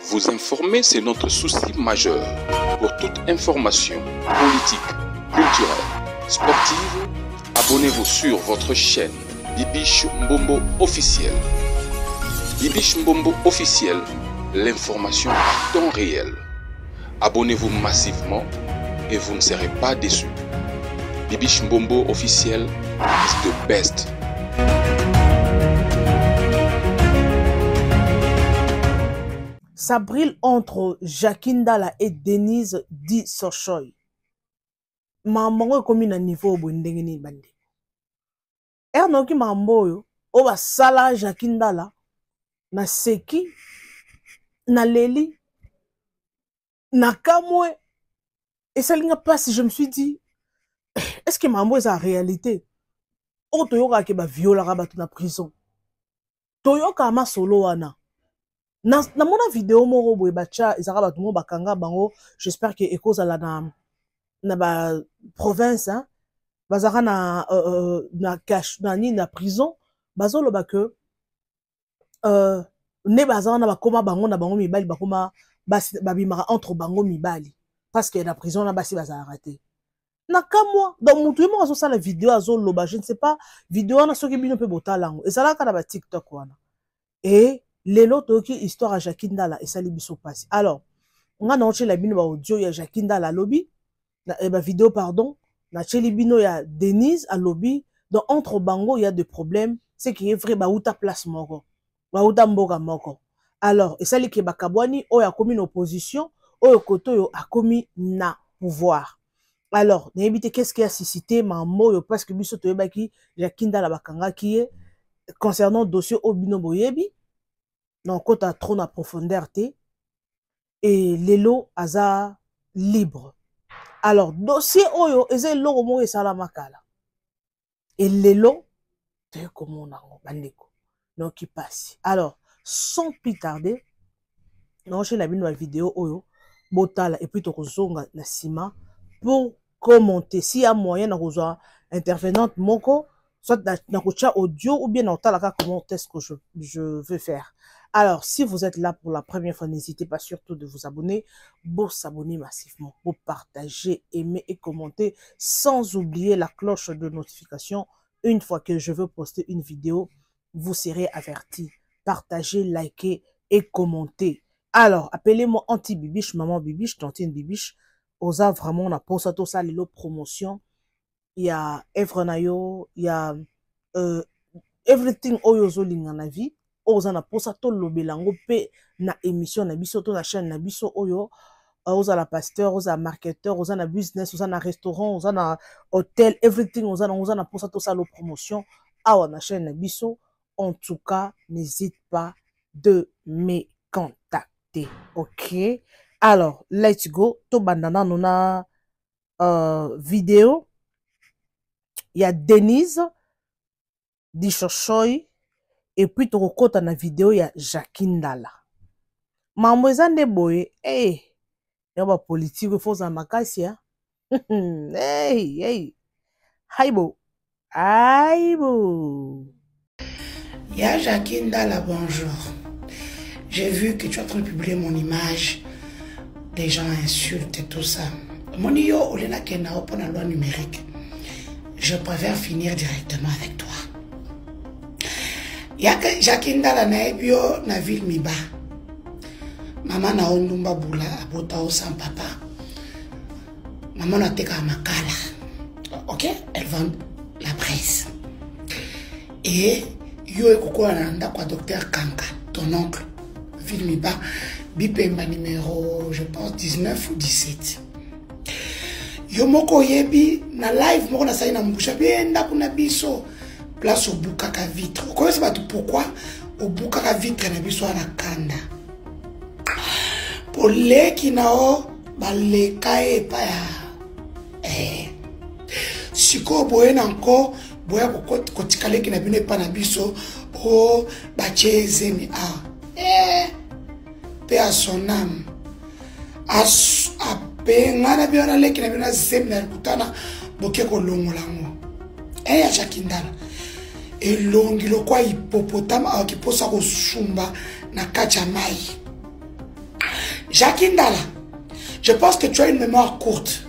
Vous informer, c'est notre souci majeur. Pour toute information politique, culturelle, sportive, abonnez-vous sur votre chaîne Bibiche Mbombo officiel. Bibiche Mbombo officiel, l'information en temps réel. Abonnez-vous massivement et vous ne serez pas déçus. Bibiche Mbombo officiel is the best. Ça brille entre Jacquine Dala et Denise Di Sochoy. Mamango komi na niveau bo ndenge ni bande. Ernoki mamboyo o ba sala Jacquine Dala na seki na leli na kamwe et ça linga passe, je me suis dit est-ce que mambo est la réalité? O toyoka ke ba viola rabatu na prison. Toyoka ma solo wana. Na mona vidéo moko boye bacha ezaka batu mo bakanga bango, j'espère que ekoza la na ba province hein, bazaka na cache na prison bazolo ba que ne bazana na bakoma bango na bango mibali bakoma babimaka entre bango mibali parce que na prison na basi bazala raté na kamwa donc mutu mo azo sala vidéo azolo ba je ne sais pas vidéo na soki bino pe botalango ezalaka na ba TikTok wana et lelo toki histoire à Jacquine Dala et ça libiso passe. Alors, on a noté la bino ba audio ya Jacquine Dala lobby, ba vidéo pardon, na cheli bino ya Denise à lobby. Donc entre bango il y a des problèmes, c'est qui est vrai ba uta place moko. Ba uta mboka moko. Alors, et ça li ke bakabwani o ya komi na opposition, o yo koto yo a komi na pouvoir. Alors, n'ébite qu'est-ce qui a suscité mambo yo parce que biso to yebaki Jacquine Dala bakanga qui est concernant dossier Obino Boyebi. Donc, quand tu as trop en profondeur, et l'élo aza libre. Alors, dossier oyo, eze lo mo e sala makala. Et l'élo, tu es comme on a bandeko. Donc, il passe. Alors, sans plus tarder, non, j'ai la vidéo oyo, botala, et puis tu kozonga na sima pour commenter. S'il y a moyen de intervenante moko, soit dans audio ou bien dans comment est-ce que je veux faire. Alors, si vous êtes là pour la première fois, n'hésitez pas surtout de vous abonner. Vous s'abonner massivement, vous partager, aimer et commenter, sans oublier la cloche de notification. Une fois que je veux poster une vidéo, vous serez avertis. Partagez, likez et commentez. Alors, appelez-moi anti-bibiche, maman bibiche, tantine bibiche. Osa vraiment, on a posé tout ça, les promotions. Il y a Evrenayo, il y a everything oyozo linga na vie. Oza na posa to lobelango pe na émission na biso to na chaîne na biso oyo. Oza la pasteur, oza marketeur, oza na business, oza na restaurant, oza na hôtel, everything oza na posa to ça lo promotion. Awa na chaîne na biso. En tout cas, n'hésite pas de me contacter. Ok? Alors, let's go. To bandana nona vidéo. Il y a Denise Di Sochoy et puis tu recota na vidéo il y a Jacquine Dala. Mambo ezande boye, hey, yaba politique il faut za makasi hein. Hey, hey. Haibo. Haibo. Il y a Jacquine Dala, bonjour. J'ai vu que tu es en train de publier mon image. Des gens insultent et tout ça. Mon yo, au lieu de la loi numérique. Je préfère finir directement avec toi. Yaka Jacquine Dala na ebio na ville miba. Maman na ondumba bula abota o sans papa. Maman na teka makala. Ok? Elle vend la presse. Et yo ekoko na nda kwa docteur Kanka, ton oncle. Ville miba bipemba numéro je pense 19 ou 17. Yo moko yebi na live moko na sayi na mbusha bienda kuna biso place au bukaka vitre. Okoyo se batu pourquoi au bukaka vitre na biso na kanda. Pour les qui nao baleka e pa ya siko boye nanko boya kotikale ki na bino pa na biso o bache zemi a pe à son âme ngana biona leki na bina zemna kutana bokeko longolango ya Jacquine Dala elongi lokwa hipopotame akiposa kosumba na kati ya mai Jackie Ndala, je pense que tu as une mémoire courte.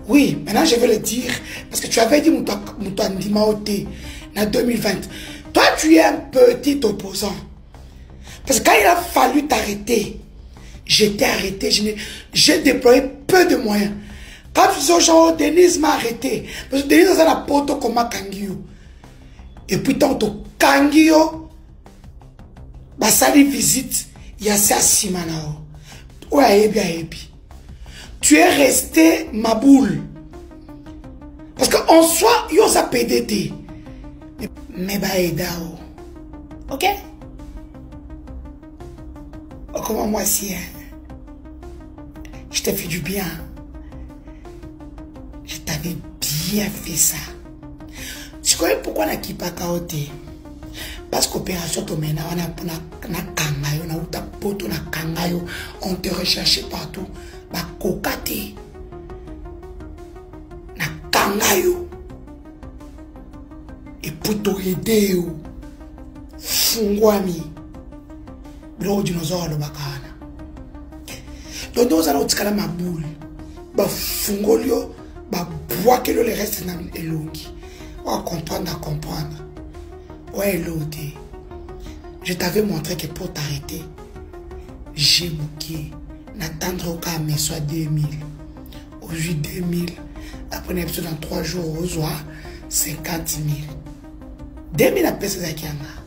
Oui, maintenant je vais le dire, parce que tu avais dit Moutouandima Oté en 2020. Toi, tu es un petit opposant. Parce que quand il a fallu t'arrêter, j'étais arrêté, j'ai déployé peu de moyens. Quand tu dis genre, Denise m'a arrêté, parce que Denise a la poto comme Kangio. Et puis tant que Kangio, bah ça les visite, il y a ça Simanao. Ouais, ebi. Tu es resté ma boule. Parce qu'en soi, il y a PDT. Mais bah, Edao. Ok? Oh, comment moi, si, je t'ai fait du bien. Je t'avais bien fait ça. Tu connais pourquoi on a quitté Kaoté? Parce qu'opération Tomena, on a Kangayo, on a Uta Poto, on a Kangayo, on te recherchait partout. Ma kokate. Na Kangayo. Et pour te aider, Fungwami. Bro, dinosaure, le bakana. Donc, nous allons tirer ma boule. Bah, Fungolio, bah, bois que le reste dans le longi. On va comprendre. Ouais, l'autre. Je t'avais montré que pour t'arrêter, j'ai bouqué. N'attendre au cas, mais soit 2000. Aujourd'hui, 2000. Après, l'épisode dans 3 jours, au soir, 50 000. 2000 après, c'est ça qui en a.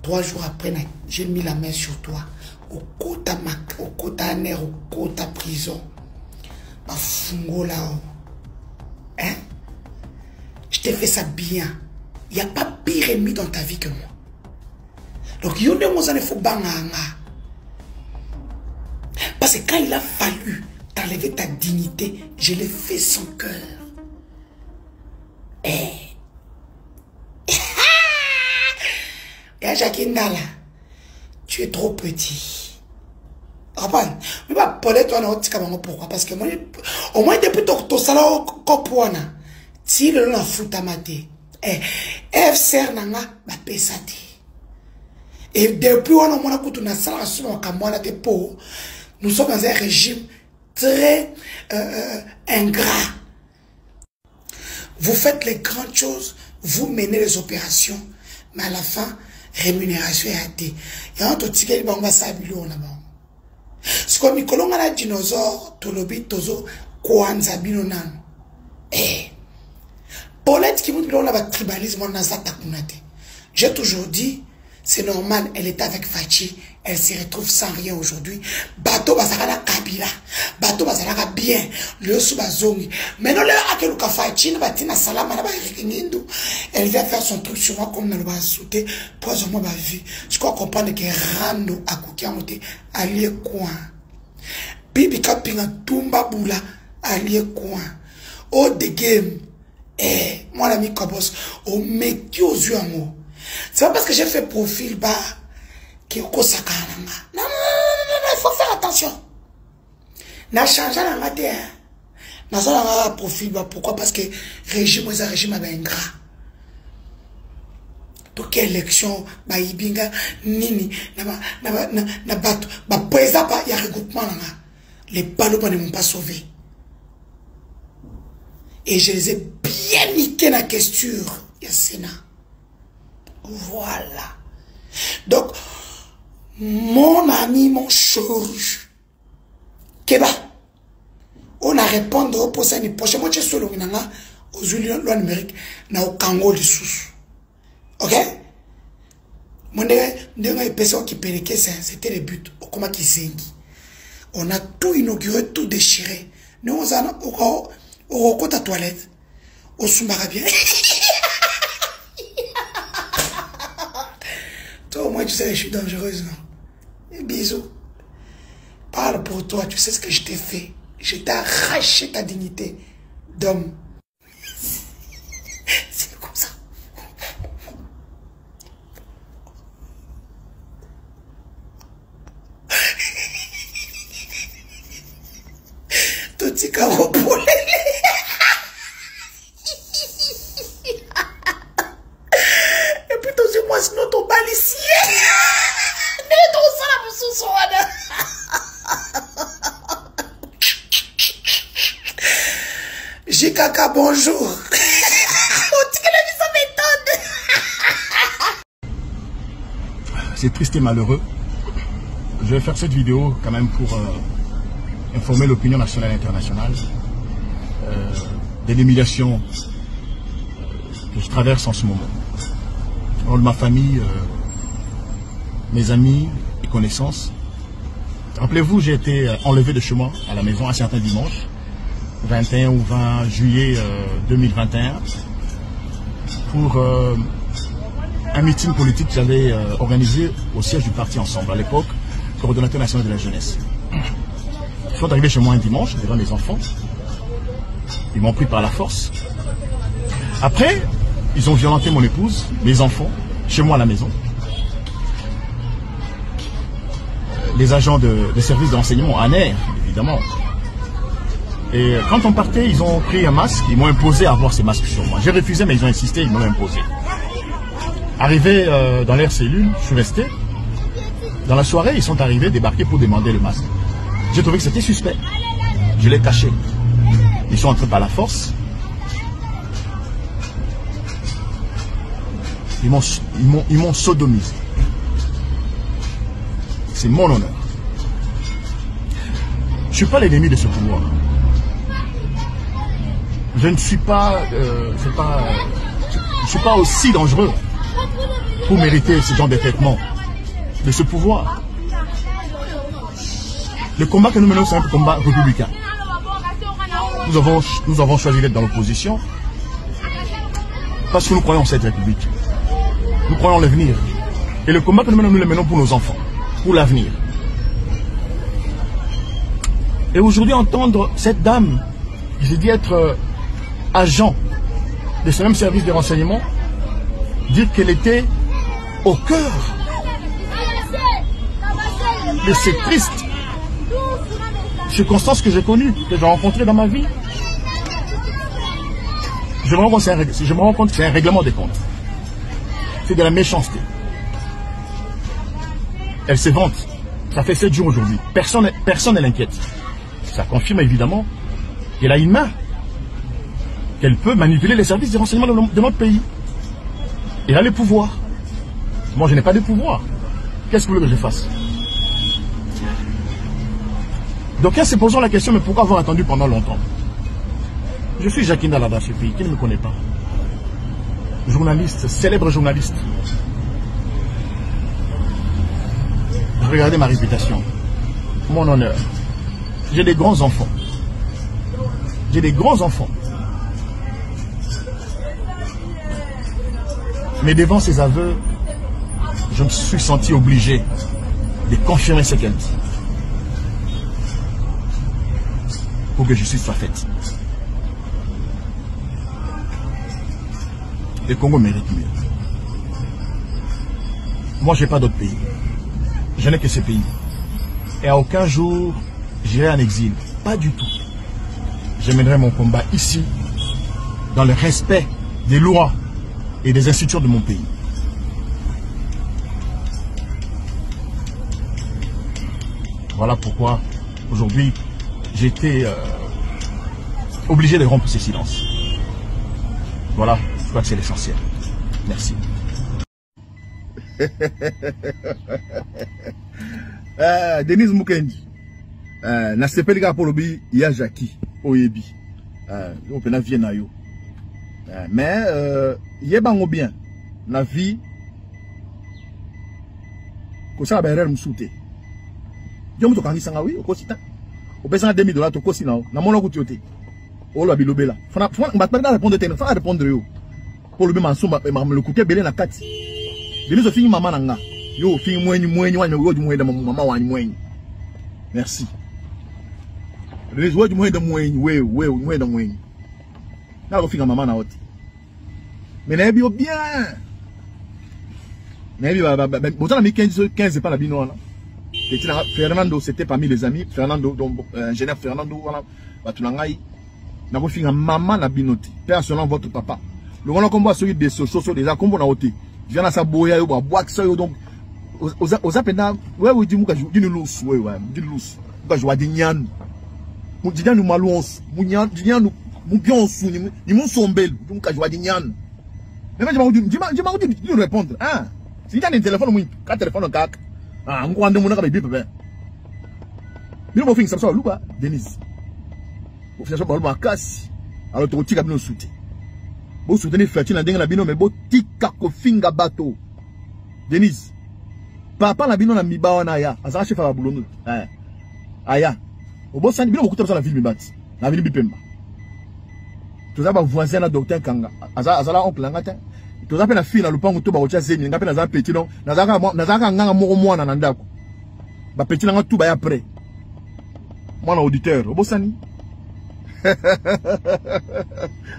3 jours après, j'ai mis la main sur toi. Au côté nerf, au côté prison. Ma fungo là-haut. Hein? Je t'ai fait ça bien. Il n'y a pas pire ennemi dans ta vie que moi. Donc, il y a des faut banganga. Parce que quand il a fallu t'enlever ta dignité, je l'ai fait sans cœur. Et Jackie Ndala, tu es trop petit. Rappelle, mais pas Paulette, toi, pourquoi? Parce que moi, au moins, depuis ton salon, Kopouana, si le long fout à mater, FCR nanga, ma pesate. Et depuis, on a coûté une salle de peau. Nous sommes dans un régime très ingrat. Vous faites les grandes choses, vous menez les opérations, mais à la fin, rémunération est hâtée. Il y a un autre ticket qui va s'habiller au Nabon. C'est comme Nicolon a la dinosaure, Tolobi, Tozo, Kwanza, Binonan. Eh, Paulette qui vous dit qu'on a le tribalisme, on a ça takunate. J'ai toujours dit, c'est normal, elle était avec Fachi, elle se retrouve sans rien aujourd'hui. Bateau Bazara Kabila, Bateau Bazara bien, le Soubazongi. Maintenant, là, Akeluka Fachi, Batina Salama, elle vient faire son truc sur moi comme dans le bas sauté, pose-moi ma vie. Je crois comprendre que Rando Akukiamote, allié coin. Bibi Kapinga Tumba Boula, allié coin. Oh, the game. Eh, moi, l'ami Kabos, oh, mec, qui aux yeux à moi. C'est pas parce que j'ai fait profil bas qu'il y a un non, il faut faire attention. N'a changé la matière. N'a pas profil bas. Pourquoi? Parce que régime est un régime ingrat. Donc, élection, bah, ibinga, nini, na bateau, bah, président, il y a regroupement là. Les ballots ne m'ont pas sauvé. Et je les ai bien niqués dans la question. Il y a Sénat. Voilà. Donc, mon ami, mon chorus, Keba, on a répondu au poste une prochaine. Moi, je suis solo, aux Unions numériques, na au Congo de sous. Ok? Mon personne qui péniquait, c'était le but. Comment qui s'enguit. On a tout inauguré, tout déchiré. Nous, on a au côté à toilette, au sous-marabien. Toi, au moins, tu sais que je suis dangereuse, non? Et bisous. Parle pour toi, tu sais ce que je t'ai fait. Je t'ai arraché ta dignité d'homme. C'est comme ça. Tout est carreau pour les... Sinon ton balicier. Ne ton ça la Kaka, bonjour. C'est triste et malheureux. Je vais faire cette vidéo quand même pour informer l'opinion nationale et internationale de l'humiliation que je traverse en ce moment. Au nom de ma famille, mes amis et connaissances. Rappelez-vous, j'ai été enlevé de chez moi à la maison un certain dimanche, 21 ou 20 juillet 2021, pour un meeting politique que j'avais organisé au siège du parti Ensemble, à l'époque, coordonnateur national de la jeunesse. Ils sont arrivés chez moi un dimanche, devant les enfants. Ils m'ont pris par la force. Après, ils ont violenté mon épouse, mes enfants, chez moi à la maison. Les agents de services de renseignement en air, évidemment. Et quand on partait, ils ont pris un masque, ils m'ont imposé à avoir ces masques sur moi. J'ai refusé, mais ils ont insisté, ils m'ont imposé. Arrivé dans leur cellule, je suis resté. Dans la soirée, ils sont arrivés débarquer pour demander le masque. J'ai trouvé que c'était suspect. Je l'ai caché. Ils sont entrés par la force. Ils m'ont sodomisé. C'est mon honneur. Je ne suis pas l'ennemi de ce pouvoir. Je ne suis pas, je suis pas aussi dangereux pour mériter ce genre de traitement de ce pouvoir. Le combat que nous menons, c'est un combat républicain. Nous avons choisi d'être dans l'opposition parce que nous croyons en cette république. Nous croyons en l'avenir. Et le combat que nous le menons pour nos enfants, pour l'avenir. Et aujourd'hui, entendre cette dame qui s'est dit être agent de ce même service de renseignement dire qu'elle était au cœur de ces tristes circonstances que j'ai connues, que j'ai rencontrées dans ma vie. Je me rends compte que c'est un règlement des comptes. C'est de la méchanceté. Elle se vante. Ça fait 7 jours aujourd'hui. Personne ne l'inquiète. Ça confirme évidemment qu'elle a une main. Qu'elle peut manipuler les services de renseignement de notre pays. Elle a le pouvoir. Moi, je n'ai pas de pouvoir. Qu'est-ce que vous voulez que je fasse? Donc, elle se posant la question, mais pourquoi avoir attendu pendant longtemps? Je suis Jacquina là dans ce pays, qui ne me connaît pas. Journaliste, célèbre journaliste. Regardez ma réputation, mon honneur. J'ai des grands enfants. J'ai des grands enfants. Mais devant ces aveux, je me suis senti obligé de confirmer ce qu'elle dit. Pour que justice soit faite. Le Congo mérite mieux. Moi, je n'ai pas d'autre pays. Je n'ai que ce pays. Et à aucun jour, j'irai en exil. Pas du tout. Je mènerai mon combat ici, dans le respect des lois et des institutions de mon pays. Voilà pourquoi, aujourd'hui, j'ai été obligé de rompre ce silence. Voilà, je crois que c'est l'essentiel. Merci. Denise Mukendi. Na sepeli ka polobi ya Jackie Oyebi. On peut na vie na yo. Mais yebango bien na vie ko sa ba erreur musute. Yo muto kangi sanga wi okosita. Opesa $2000 to kosi na na mona kutiote. O lo bilobela. Fana mbatanda répondre tena, fana répondre yo. Polobi mansumba le kuke belé na kati. Denise fini maman nanga. Yo fini mwenyi wanya wodi mwenda mama wanya mwenyi. Merci. Denise wodi mwenda mwenyi we mwenda mwenyi. Na ko fini maman na oti. Mais na bi bien. Na bi botana mi 15 pas la bino là. Fernando c'était parmi les amis, Fernando donc ingénieur Fernando voilà, batunangai. Na ko fini maman na binoti. Père selon votre papa. Le voilà comme celui des sociaux déjà comme on a ôté. Viens à sa boya yo bois ça yo donc aux appena ouais oui dis muka dis nous ouais dis nous muka joie di nyanu mu di nyanu malons mu nyanu Moupion sou, ni mon sombel, du kajwa di nyan. Mais moi, je m'en dis répondre. Ah, si tu as un téléphone, moi, 4 téléphones, 4. Ah, on va demander avec bip, ben. Mais on va faire ça, ça, loupa, Denise. On fait ça, on va casser. Alors, tu as tiré à nous soutenir. Vous soutenez Fatine, la dingue, la bino, mais vous tika ko finga bateau. Denise. Papa, la bino, la miba, on a ya. Azara, chef à la boulonne. Aya. Au bon sens, bino, beaucoup de ça, la ville, bibati. La ville, bipemba. Tout ça, voisin, la docteur Kanga. Azala, oncle, l'angata. Tout ça, la fille, la lupango, tout, barotia, zemi, n'a pas nazara petit, non. Nazara, nganga, moro, moi, nanandako. Ba petit, nanga, tout, ba, après. Moi, l'auditeur, au bon sens.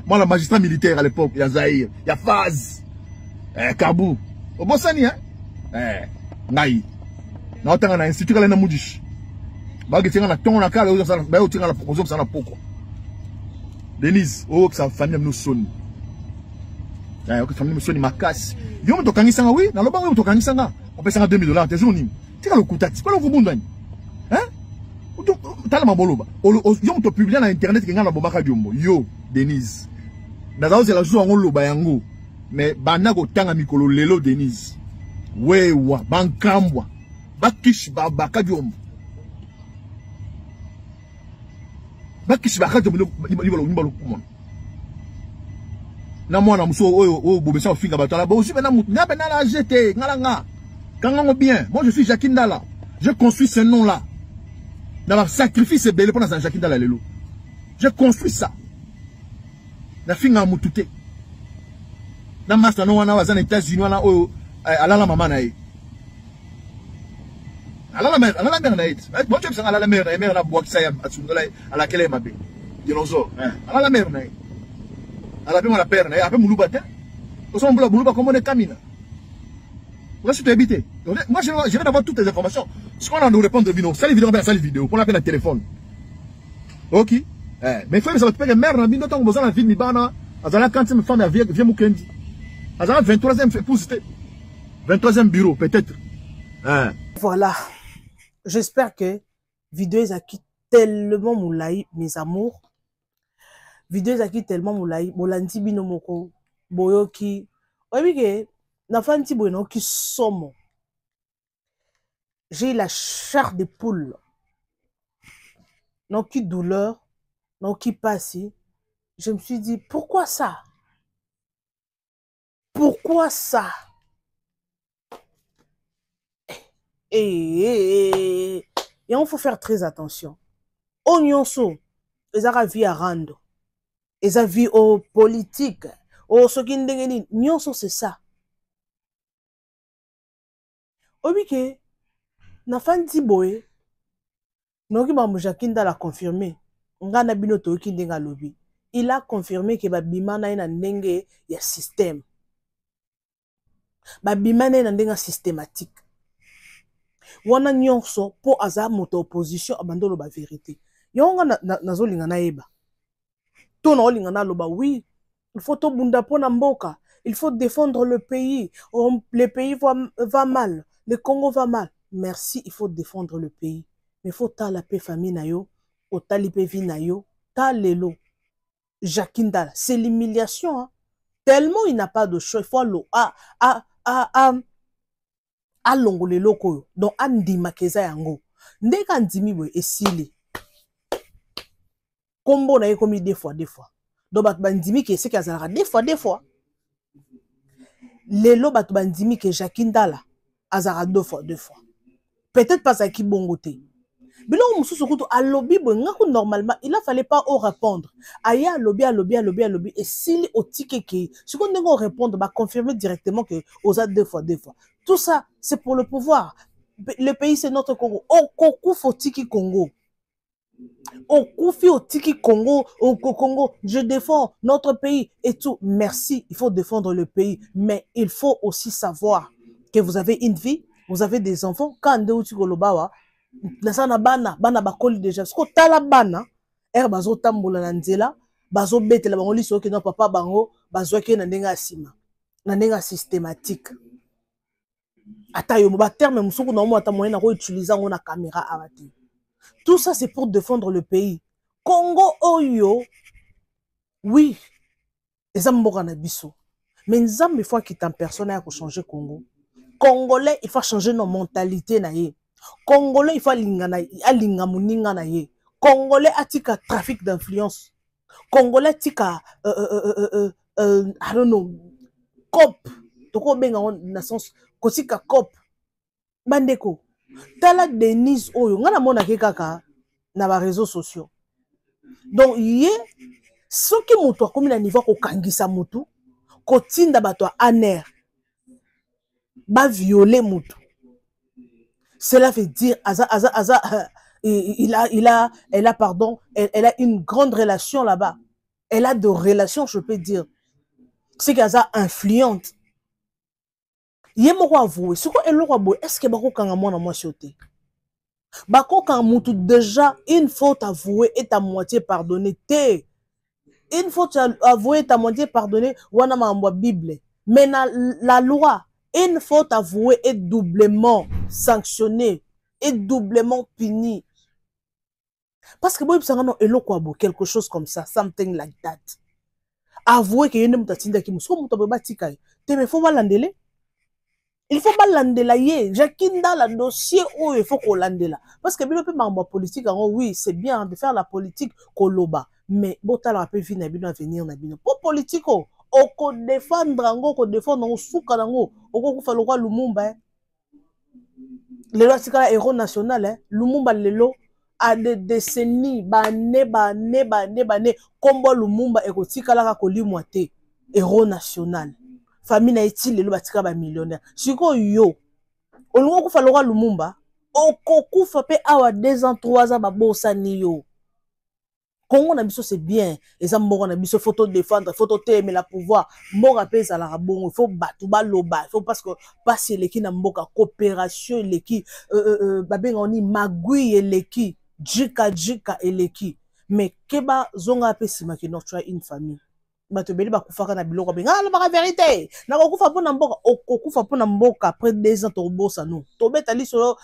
Moi, le magistrat militaire à l'époque, il y a Zahir, il y a Faz, Kabou. Au bon sens, hein? Naï. Na otanga na institut kala na mudish. Ba getinga na tonga na kala oza ba otinga na proposition ça na poko. Denise, oh que ça famille nous sonne. Ok famille nous sonne makasi. Yo mo tokangisa nga oui, na lobango yo tokangisa nga. On peut ça $2,000 tes jours ni. Tika lo kutati, pas lo vubundani. Hein? Tala maboloba. Yo mo to publier na internet ke nga na bomaka diombo. Yo, Denise. Nazao c'est la jour en loba yango. Mais bana ko tanga mikolo lelo Denise. Wewa, bankambwa, bakish baka diombo. Bakish baka diombo, nibalo kumon. Na mwana muso o bobesa ofinga batala, ba aussi bena mutu, na bena la jeté, ngala kangango bien. Moi je suis Jacqueline Dala. Je construis ce nom là. Dans ma sacrifice c'est belé pour na Jacqueline Dala lelo. Je construis ça. Na finga mutute. Na master no wana wazana États-Unis wana o alala mama na ye. Alala mère na ye. Bon tu sais alala mère na bois qui ça ya atundola ala kele mabe. Dinosaure. Alala mère na ye. Ala pe mon père na ye, ape muluba te. Oso muluba comme on est camina. Là je t'habite. Moi je vais d'avoir toutes les informations. Ce qu'on a nous répondre de vidéo, ça les vidéos, ça les vidéos pour l'appeler le téléphone. OK. Mais il faut que ça va te payer mère na bino tant besoin la vie mi bana. Azala quand me femme vient mukendi. Azala 23e pouce 23e bureau, peut-être. Hein. Voilà. J'espère que vidéo est acquis tellement moulaï, mes amours. Vidéo est acquis tellement moulaï. Bolandi binomoko. Boyoki. Oui, que na fanti boyno qui somme. J'ai la chair de poule. Non qui douleur. Non qui passe. Je me suis dit, pourquoi ça? Pourquoi ça? Et il faut faire très attention. Onyonso, ils ont vie à rendre. Ils ont vie aux politiques. Aux ce qui n'engagent nyonso c'est ça. Obike, na fanti boy, noki ba mujakinda la confirmé. Ngana bino to ki ndenga lobi. Il a confirmé que babima na ina ndenge ya système. Babima na ina ndenga systématique. Wana nyonso po aza moto opposition abandolo ba vérité. Yonga nazolinga na eba. To na olinga na loba oui, il faut to bunda po na mboka, il faut défendre le pays. Le pays va mal, le Congo va mal. Merci, il faut défendre le pays. Mais faut ta la paix famille na yo, o ta li paix vie na yo, ta lelo. Jacqueline Dala, c'est l'humiliation hein. Tellement il n'a pas de choix, il faut alongole loko donc andima keza yango ndeka ndimi boy esili kombo na ye komi deux fois donc bat bandimi ke c'est kazala deux fois lelo bat bandimi ke Jacqueline Dala azara deux fois peut-être pas ça qui bongote bilo mususu kuto alobi boy ngako normalement il a fallait pas répondre aya alobi et s'il otikeke ce qu'on doit répondre ba confirmer directement que osa deux fois tout ça c'est pour le pouvoir. Le pays c'est notre Congo. Okoku fotiki Congo. Okufi otiki Congo, au Congo, je défends notre pays et tout. Merci, il faut défendre le pays, mais il faut aussi savoir que vous avez une vie, vous avez des enfants. Quand ndeuti kolobawa, nasana bana bakoli déjà. Sko tala bana, bazo tambola na nzela, bazo betela bango liso ke no papa bango, bazo ke na ndenga sima. Na ndenga systématique. Atayo ba terme musuku na mo ata moyen na ko utiliser ngona caméra abati. Tout ça c'est pour défendre le pays. Congo oyo oui eza mboka na biso mais nzambe fois qui t'en personne à changer Congo Congolais il faut changer nos mentalités na ye Congolais il faut alinga muninga na ye Congolais atika trafic d'influence Congolais tika I don't know cop toko benga na sens kotika cop bandeko tala Denise oyo ngana mona ke kaka na ba réseaux sociaux donc ye soki mutu akomi na niveau ko kangisa mutu ko tinda bato aner ba violer mutu cela veut dire elle a une grande relation là-bas elle a de relations je peux dire c'est qu'elle a influente ye moko avoué siko eloko boy est-ce que bako kanga mwana mwasi ote bako kanga mutu déjà une faute avouée est à moitié pardonnée te une faute avouée est à moitié pardonnée wana mambo Bible mais la loi une faute avouée est doublement sanctionnée est doublement punie parce que boy psanga non eloko abo quelque chose comme ça something like that avouer que yene mutatinda ki muso muto batika te me faut balandele il faut balandela ye jakinda la dossier où il faut qu'on landela parce que bilo pe mambo politique oui c'est bien de faire la politique koloba mais botala pe vina bino avenir na bino pour politique oko défendre ngo ko défendre ngo suka ngo oko kufa lokwa Lumumba lelo atikala héros national Lumumba lelo à des décennies bané kombo Lumumba ekotikala ka kolimwa te héros national famille na eti lelo batika ba millionnaire siko yo olungo kufa lokwa Lumumba okokufa pe awa 2 ans 3 ans babosani yo Congo na biso c'est bien eza mboka na biso faut défendre faut aimer la pouvoir mboka pe za la bongo il faut battu baloba il faut parce que passer leki na mboka coopération leki babenga oni magui eleki jika eleki mais keba zonga pe sima ki notre une famille bato beli bakufaka na biloko benga la vérité na kokufa pona mboka okokufa pona mboka après 2 ans to bosa no to betali solo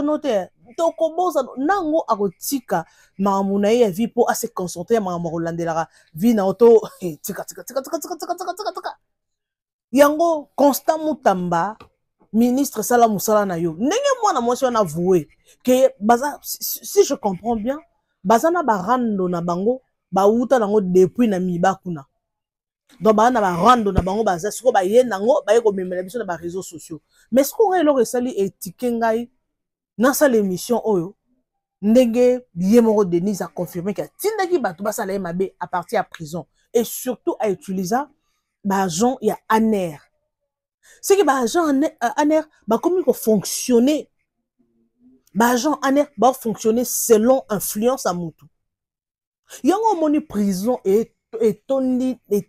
note to kobosa nango akotika mamuna ye vie pour assez concentrer mama rolandela vie na auto tika yango Constant Mutamba ministre sala musala na yo ndenge mwana mwasi wana avoué que baza si je comprends bien bazana barando na bango bauta nango depuis na mibakuna donc bana barando na bango baza siko baye nango baye ko memela biso na ba réseaux sociaux mais ce qu'on eloko esali etike ngai na sa l'émission oyo ndenge Yemoro Denise a confirmé que tindaki bato basala mabe à partir à prison et surtout à utiliser ba agent ya ANER c'est que ba agent ANER ba comme ko fonctionner ba agent ANER ba fonctionner selon influence à mutu yango moni prison et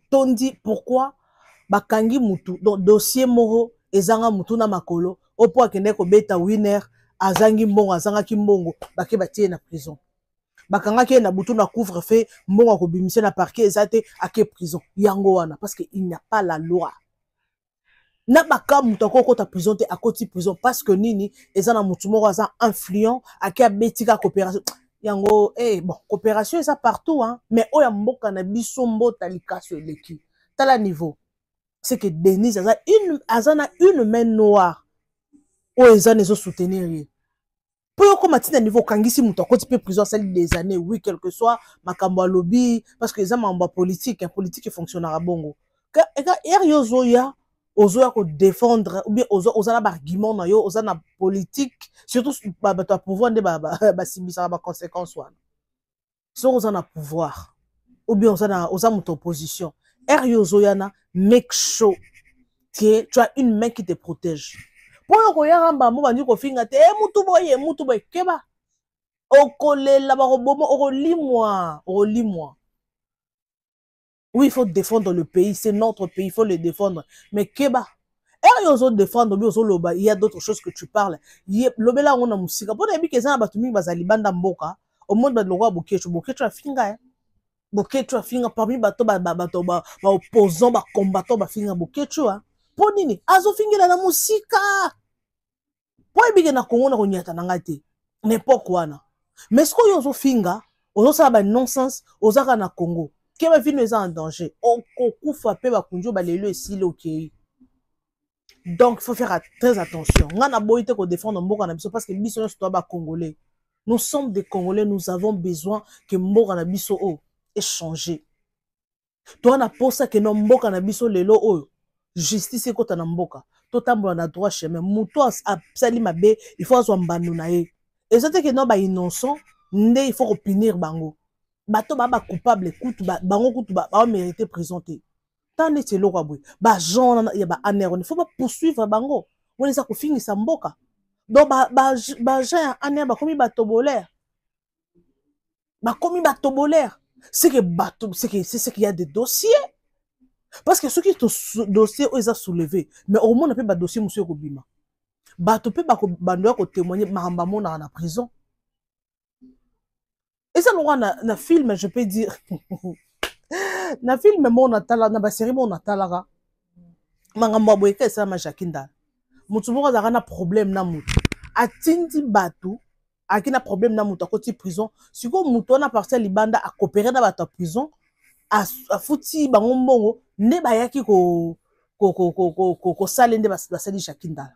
tondi pourquoi bakangi mutu donc dossier moro ezanga mutu na makolo opo akende ko beta winner azangi mbongo azanga kimbongo bake batie na prison bakanga ke na butu na couvre-feu mbongo ko bimise na parquet ezate ake prison yango wana parce que il n'y a pas la loi na baka mutu ko ta prison te akoti prison parce que nini ezana mutu moko aza influent ake betika coopération yango bon coopération eza partout hein mais oya mboka na biso mbota likaso eleki tala niveau c'est que Denise azana une main noire o ezana zo soutenir ye pour comme à niveau kangisi muto akoti pe prison celle des années oui quel que soit makambo lobby parce que les mambo politique politique fonctionnera bongo ka yozoya ozoya ko défendre ou bien ozana ba argument na yo ozana politique surtout bato pouvoir nde ba simbisa ba conséquences wana so ozana pouvoir ou bien ozana muto opposition yozoyana make sure que tu as une main qui te protège pour ko yaramba mo bandi ko finga te mutu boye keba okolela ba robomo okolimwa oui, il faut défendre le pays, c'est notre pays, il faut le défendre. Mais Keba, défendre, il y a d'autres choses que tu parles. Lobela on a musika. Pour les gens batumi bazali banda mboka, au monde de loi bokecho a finga. Bokecho a finga parmi bato ba opposant ba combattant ba finga bokecho hein. Pour nini? Azo finga na musika. Pour ebike na Congo na konyata na ngate. N'importe quoi na. Mais ce qu'on yozo finga, ozo sa ba nonsense, ozaka na Congo. ke ba vie nous en danger okokufa pe bakunjo balelo esili okei. Donc il faut faire très attention. On a beau te ko défendre mboka na biso parce que biso nyonso toba congolais. Nous sommes des Congolais, nous avons besoin que mboka na biso o échanger. Toi na posa que no mboka na biso lelo o justice ekota na mboka. To tambola na droit chemin. Muto asali mabe, il faut azwa mbando na ye. Et ça que no ba innocent, nde il faut punir bango. Bato ba coupable kutu bango kutu ba mériter prison te. Tant c'est lo kwa boy. Ba gens ya ba aner, il faut pas poursuivre bango. On les a ko finisa mboka. Donc ba gens aner ba komi ba tobolaire. Ba komi ba tobolaire. C'est qu'il y a des dossiers. Parce que ceux qui sont dossiers, ils ont soulevé. Mais au moins, on peut pas dossier, monsieur Kobima. Bato peut pas témoigner, Mahamba Mona en prison. Et ça, na film, je peux dire. Na film, mon atala, na série, mon atala. Mahamba Boyka, ça m'a jakinda. Moutoumou, a un problème, na mout. Atindi batou. Aki na problème na mout, à côté prison. Si vous mouton na parcelle libanda à coopérer dans la prison, a fouti bango mbongo ne bayaki ko salende basali chakinda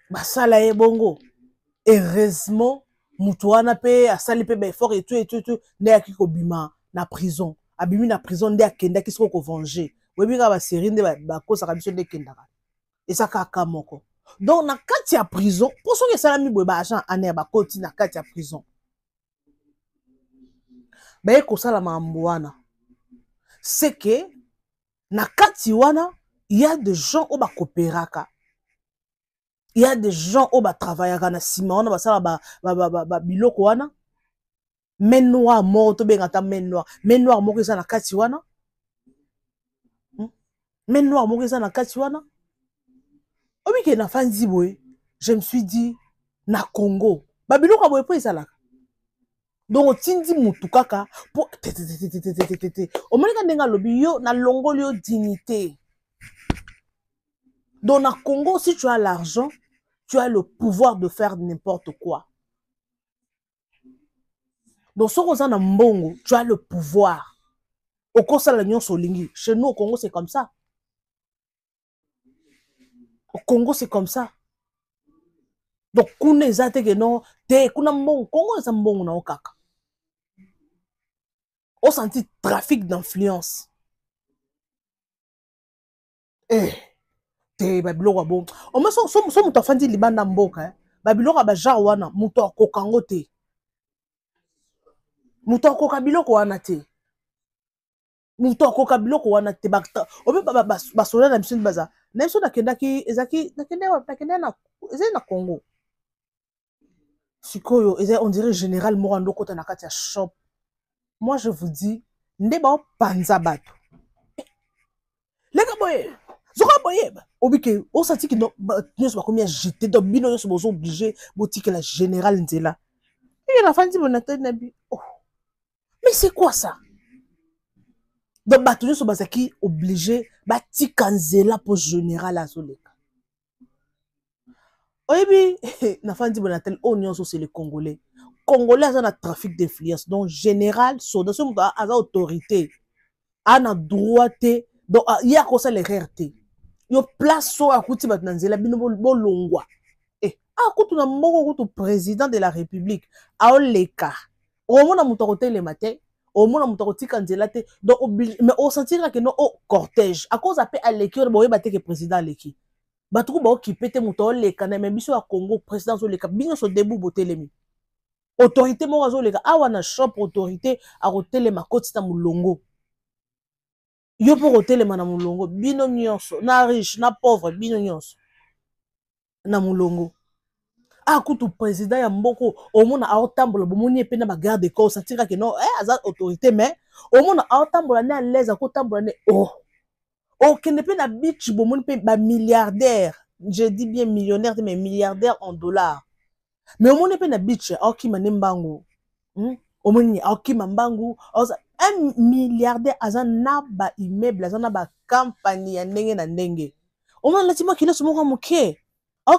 basala e bongo heureusement mutu wana pe asali pe ba effort et tout ne yaki ko bima na prison abimi na prison nde akenda kisiko ko venger webi ka ba série nde ba kosa ka biso nde kendaka et ça kaka moko donc na kati ya prison pour so que salami boy ba agent aner ba koti na kati ya prison. Baye kosala mambo wana c'est que na kati wana il y a des gens au ba coopéraka, il y a des au ba travaillaka na sima wana basala ba biloko wana main noire mort to bengata main noire moko eza na kati wana main noire moko eza na kati wana obi ke na fandi boye je me suis dit na Congo ba biloko boye po ezalaka. Donc tindi mutu kaka pour o monika ndenga lobi yo na longoli yo dignité. Donc na Congo si tu as l'argent, tu as le pouvoir de faire n'importe quoi. Donc si on a na mbongo, tu as le pouvoir. Au kosa la nyon solingi. Chez nous au Congo c'est comme ça. Au Congo c'est comme ça. Donc kuna ezate ke non te kuna mbongo Congo eza mbongo na okaka. On sentit trafic d'influence. Te babiloko bon. O me so muto afandi libanda mboka babiloko ba genre wana muto akokango te. Muto akoka biloko wana te. Muto akoka biloko wana te bakta. O me ba sola na biso baza. Na biso nakendaki ezaki nakende na Congo. Sikoyo on dirait général Morando kota na kati ya shop. Moi, je vous dis, ndeba panza bato. Lega boye, zoka boye. Obike, on senti que non, nous sommes combien jeté, donc bino nous sommes obligés, boutique la générale Ndela. Et la fin dit mon nabi. Oh, mais c'est quoi ça? Donc bato nous sommes obligés, bati kanzela pour général azoleka. Oyebi, na fin dit mon natel, on y c'est les Congolais. Congolais ont un trafic d'influence. Donc, général, soldat, a autorité, a droit, donc, il y a quoi ça les RT. Il y a place sur à côté de la bolongwa. Et, à côté de président de la République, à l'Eka. Au moins, on a monté les matins, au moins, on a monté candidaté. Donc, mais on sentira que non, au cortège. À cause d'appel à l'équipe, on va que président à l'équipe. Batou ba qui pète monto l'Eka, mais biso à Congo, président sur l'Eka, bien sur debout, botelemi. Autorité morazo lega awana shop autorité a rotele makoti na mulongo yo pour rotele na mulongo bino nyonso na riche na pauvre bino nyonso na mulongo a kutu président ya mboko au mona a otambola bomoni pe na ba garde corps satira que non aza autorité mais au mona a otambola na l'aise a kotambola ne kende pe na beach bomoni pe ba milliardaire je dis bien millionnaire mais milliardaire en dollars. Mais au monde est na beach, qui m'a nembango. Au monde qui m'a mbango. 1 milliardaire azana ba immeuble, azana ba campagne ya ndenge na ndenge. Au monde latima kilo somo moke.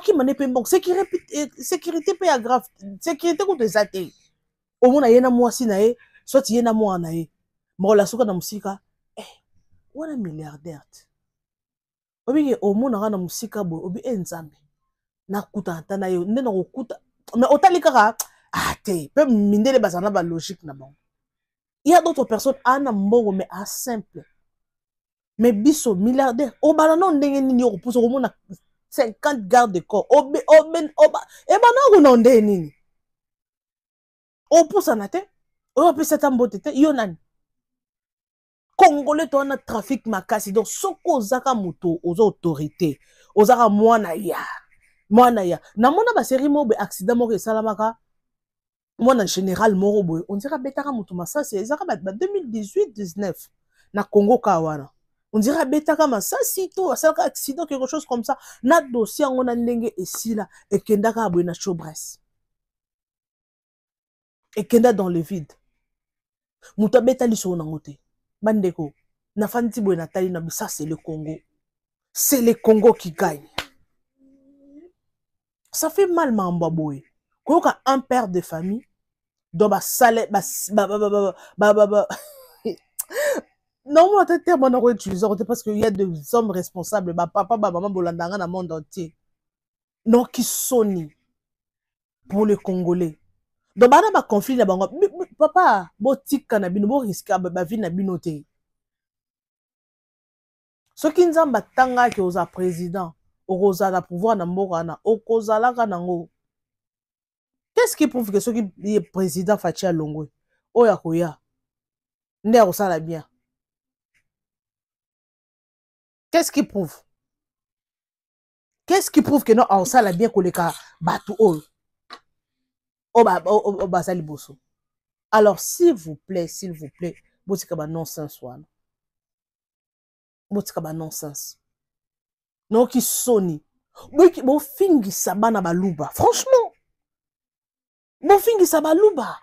Qui m'a nepe mbang sécurité pe grave. Sécurité contre les athées. Au monde yena mwasi na e soit il y a moi na ye mais la soka na musika wana milliardaire obi o mona na musika bo obi enzambe na kuta tana yo ndena okuta mais otali kaka te pe mindele bazana ba logique na bon il y a d'autres personnes ana mbongo mais à simple mais biso milliardaire o bana non ndenge nini yo pousse o mona 50 gardes de corps oba e bana ko non ndenge nini o pousse na te o pe cette mbote te yo nani Congolais to na trafic makasi donc soko zaka moto aux autorités ozaka mwana ya na mona ba série mo be accident mo ke salamaka mwana général moro boy on dirait betaka moto masasi ezaka ba 2018 19 na Congo kawana on dirait betaka masasi to asalaka accident quelque chose comme ça na dossier ngona ndenge esila ekendaka boy na Chobres ekenda dans le vide moto betali so na ngote bandeko na fanti boy natali na ça c'est le Congo. C'est le Congo qui gagne. Ça fait mal mamba boy. Quand un père de famille doit ba salaire non moi tête moi on utilise parce qu'il y a des hommes responsables papa maman bolandanga dans le monde entier. Non qui soni pour les Congolais. Donc bana ba conflit na bango papa bo tika na bino bo risque ba vie na bino te. Ce qui nzamba tanga ki oza président oza la pouvoir na mboka na okozala ka nango. Qu'est-ce qui prouve que ce qui est président Fatia Longwe oya koya nde osala bien? Qu'est-ce qui prouve? Qu'est-ce qui prouve que non osala bien koleka batu ol? Alors, s'il vous plaît, botika ba nonsense wana. Botika ba nonsense. Non ki soni. Bo fingi sabana baluba. Franchement. Bo fingi sabaluba.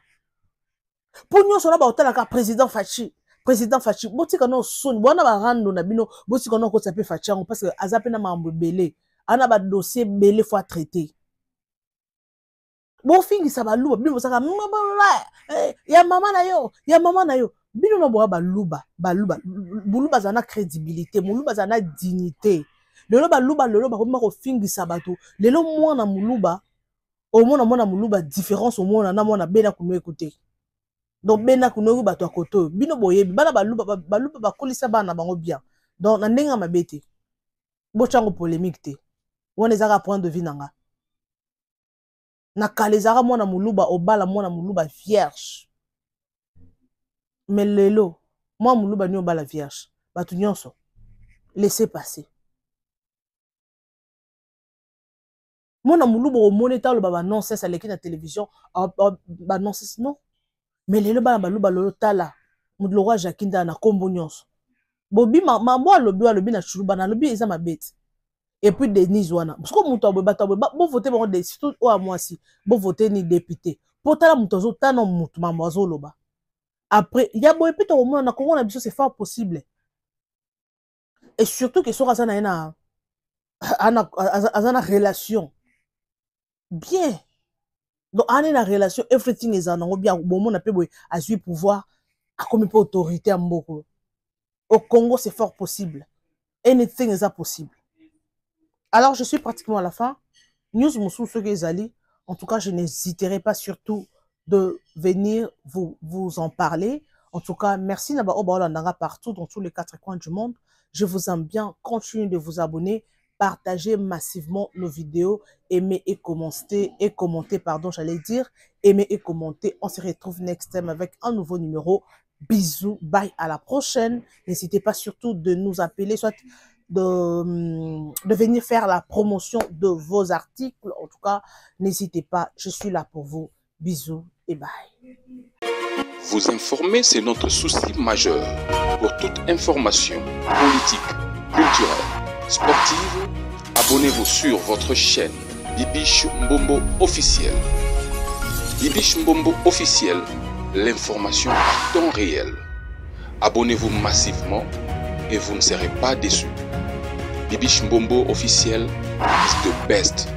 Ponyo sola ba otala ka président Fachi. Président Fachi. Botika non soni. Bona ba rando na bino. Botika non ko tsape Fachi parce que azape na mambo belé. Ana ba dossier belé faut traiter. Bon fingi sa baluba bino saka ya mama na yo bino no boa baluba buluba zana crédibilité muluba zana dignité lelo baluba ba ko fingi sa bato lelo mwana muluba au mona muluba différence au mona na mona bena kuno écouter donc bena kuno bato akoto bino boyebi bana baluba ba kolisa bana bango bien donc na ndenga mabete bo chango polémique te on les a point de vie nanga na kalezara mwana muluba obala mwana muluba vierge mais lelo moi muluba ni obala vierge batu nyonso laissez passer mwana muluba o moneta lo baba nonsense aleki na télévision ba nonsense non mais lelo bana baluba lolo tala mudlo roi Jakinda na kombo nyonso bobi mambo alobi na chuluba na lobi eza mabete. Et puis Denise wana parce que muto bo voter bon des surtout à moi si bo voter ni député potala muto zo tano muto mambo azoloba après il y a bo epito au moins na Congo na biso c'est fort possible et surtout que so razana ina azana relation bien donc ana na relation everything is on bien bon mon appel boy a su pouvoir a comme pas autorité à mboko au Congo c'est fort possible anything is possible. Alors, je suis pratiquement à la fin. News Moussou Sogezali. En tout cas, je n'hésiterai pas surtout de venir vous en parler. En tout cas, merci Naba Obaolandanga partout dans tous les 4 coins du monde. Je vous aime bien. Continuez de vous abonner. Partagez massivement nos vidéos. Aimez et commentez, pardon, j'allais dire. Aimez et commentez. On se retrouve next time avec un nouveau numéro. Bisous. Bye. À la prochaine. N'hésitez pas surtout de nous appeler, soit de venir faire la promotion de vos articles. En tout cas, n'hésitez pas, je suis là pour vous. Bisous et bye. Vous informer, c'est notre souci majeur. Pour toute information politique, culturelle, sportive, abonnez-vous sur votre chaîne Bibiche Mbombo officiel. Bibiche Mbombo officiel, l'information en temps réel. Abonnez-vous massivement et vous ne serez pas déçus. Bibiche Mbombo officiel is the best.